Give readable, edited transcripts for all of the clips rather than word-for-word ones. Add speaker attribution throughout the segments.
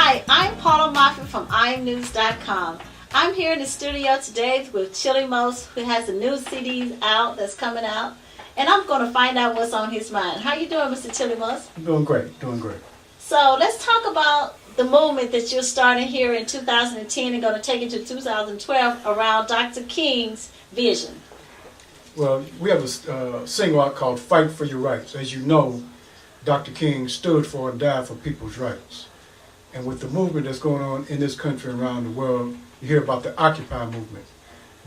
Speaker 1: Hi, I'm Paula Moffett from IamNews.com. I'm here in the studio today with Chili Most, who has a new CD out that's coming out, and I'm going to find out what's on his mind. How you doing, Mr. Chili Most?
Speaker 2: Doing great, doing great.
Speaker 1: So let's talk about the movement that you're starting here in 2010 and going to take it to 2012 around Dr. King's vision.
Speaker 2: Well, we have a single out called Fight for Your Rights. As you know, Dr. King stood for and died for people's rights. And with the movement that's going on in this country and around the world, you hear about the Occupy movement.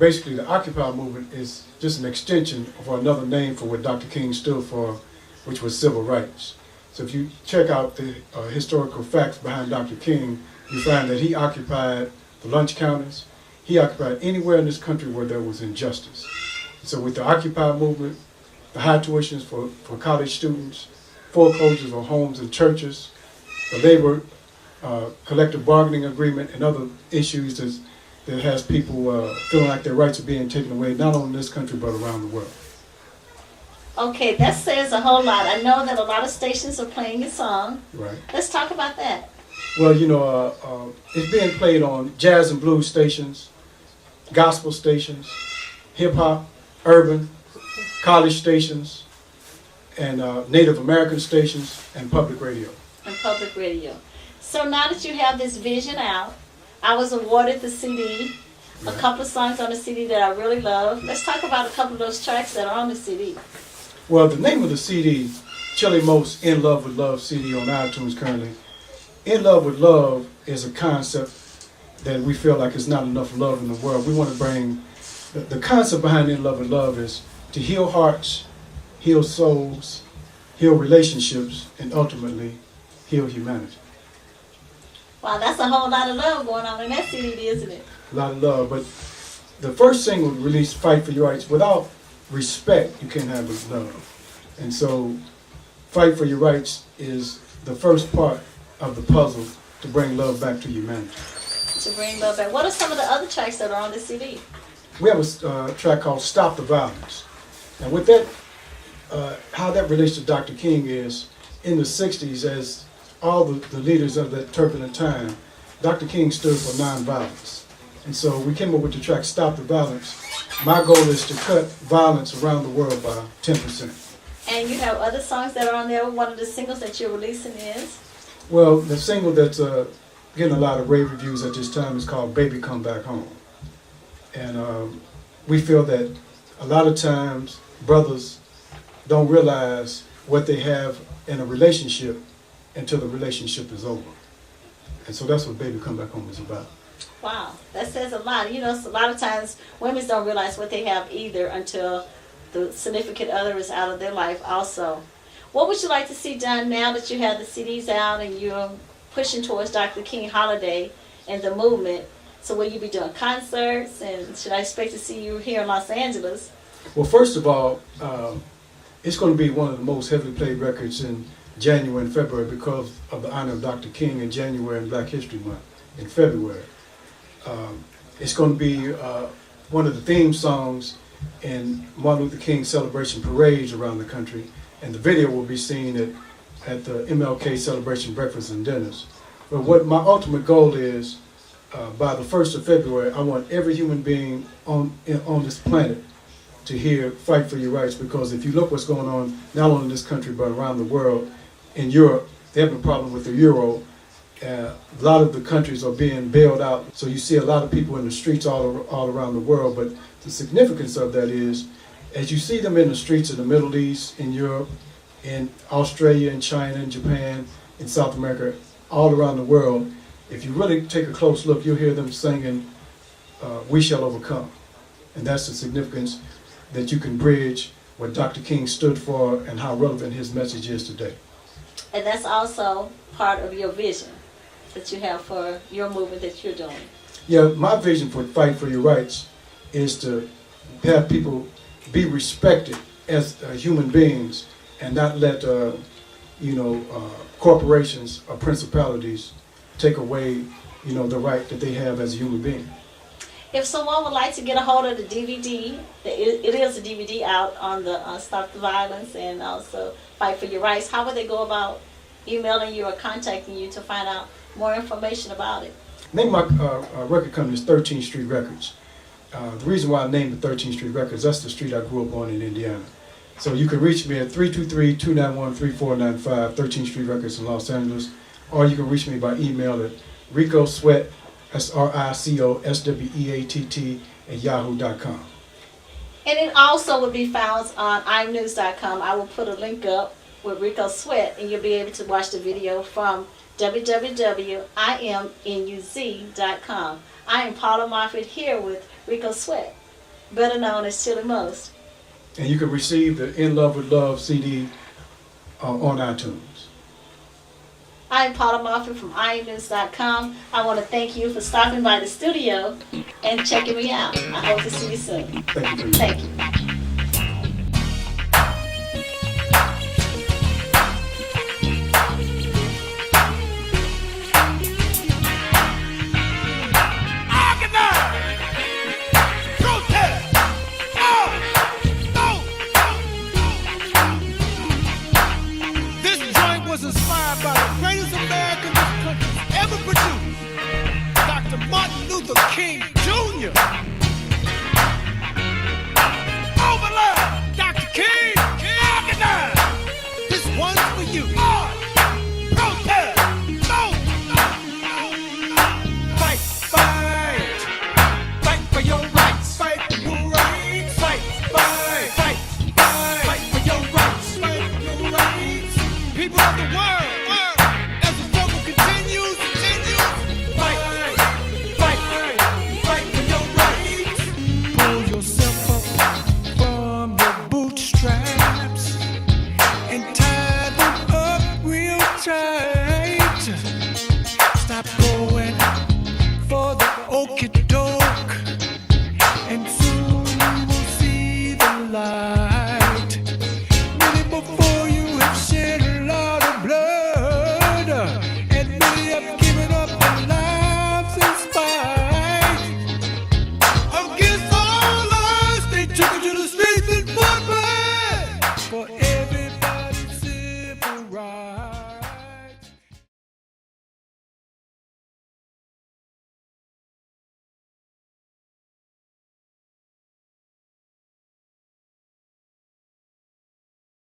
Speaker 2: Basically, the Occupy movement is just an extension of another name for what Dr. King stood for, which was civil rights. So if you check out the historical facts behind Dr. King, you find that he occupied the lunch counters. He occupied anywhere in this country where there was injustice. So with the Occupy movement, the high tuitions for college students, foreclosures on homes and churches, the labor collective bargaining agreement, and other issues that has people feeling like their rights are being taken away, not only in this country but around the world.
Speaker 1: Okay, that says a whole lot. I know that a lot of stations are playing your song.
Speaker 2: Right.
Speaker 1: Let's talk about that.
Speaker 2: Well, you know, it's being played on jazz and blues stations, gospel stations, hip-hop, urban, college stations, and Native American stations, and public radio.
Speaker 1: And public radio. So now that you have this vision out, I was awarded the CD, a couple of songs on the CD that I really love. Let's talk about a couple of those tracks that are on the CD.
Speaker 2: Well, the name of the CD, Chili Most In Love with Love CD on iTunes currently. In Love with Love is a concept that we feel like there's not enough love in the world. We want to bring, the concept behind In Love with Love is to heal hearts, heal souls, heal relationships, and ultimately heal humanity.
Speaker 1: Wow, that's a whole lot of love going on in that CD, isn't it?
Speaker 2: A lot of love, but the first single released, Fight for Your Rights, without respect, you can't have love. And so Fight for Your Rights is the first part of the puzzle to bring love back to humanity.
Speaker 1: To bring love back. What are some of the other tracks that are on the CD?
Speaker 2: We have a track called Stop the Violence. And with that, how that relates to Dr. King is, in the 60s, as all the leaders of that turbulent time, Dr. King stood for nonviolence. And so we came up with the track Stop the Violence. My goal is to cut violence around the world by 10%.
Speaker 1: And you have other songs that are on there. One of the singles that you're releasing is?
Speaker 2: Well, the single that's getting a lot of rave reviews at this time is called Baby Come Back Home. And we feel that a lot of times brothers don't realize what they have in a relationship until the relationship is over. And so that's what Baby Come Back Home is about.
Speaker 1: Wow, that says a lot. You know, a lot of times women don't realize what they have either until the significant other is out of their life also. What would you like to see done now that you have the CDs out and you're pushing towards Dr. King holiday and the movement? So will you be doing concerts, and should I expect to see you here in Los Angeles?
Speaker 2: Well, first of all, it's going to be one of the most heavily played records in January and February because of the honor of Dr. King in January and Black History Month in February. It's going to be one of the theme songs in Martin Luther King celebration parades around the country, and the video will be seen at the MLK celebration breakfasts and dinners. But what my ultimate goal is, by the 1st of February, I want every human being on this planet to hear Fight for Your Rights, because if you look what's going on, not only in this country, but around the world, in Europe, they have a problem with the euro. A lot of the countries are being bailed out, so you see a lot of people in the streets all around the world, but the significance of that is, as you see them in the streets of the Middle East, in Europe, in Australia, in China, in Japan, in South America, all around the world, if you really take a close look, you'll hear them singing, We Shall Overcome. And that's the significance that you can bridge what Dr. King stood for and how relevant his message is today.
Speaker 1: And that's also part of your vision that you have for your movement that you're doing.
Speaker 2: Yeah, my vision for Fight for Your Rights is to have people be respected as human beings and not let, corporations or principalities take away, the right that they have as a human being.
Speaker 1: If someone would like to get a hold of the DVD, it is a DVD out on the Stop the Violence and also Fight for Your Rights, how would they go about emailing you or contacting you to find out more information about it?
Speaker 2: Name of my record company is 13th Street Records. The reason why I named the 13th Street Records, that's the street I grew up on in Indiana. So you can reach me at 323-291-3495, 13th Street Records in Los Angeles, or you can reach me by email at Rico Sweat, that's RICOSWEATT at yahoo.com.
Speaker 1: And it also will be found on iMnews.com. I will put a link up with Rico Sweat, and you'll be able to watch the video from www.imnuz.com. I am Paula Moffitt here with Rico Sweat, better known as Chili Most.
Speaker 2: And you can receive the In Love with Love CD on iTunes.
Speaker 1: I'm Paula Moffitt from iMnews.com. I want to thank you for stopping by the studio and checking me out. I hope to see you soon.
Speaker 2: Thank you.
Speaker 1: Thank you.
Speaker 3: King Jr. Overlord, Dr. King, organize. This one's for you. Protest. No. Fight, fight. Fight for your rights. Fight for your rights. Fight, fight. Fight, fight. Fight for your rights. Fight for your rights. People of the world.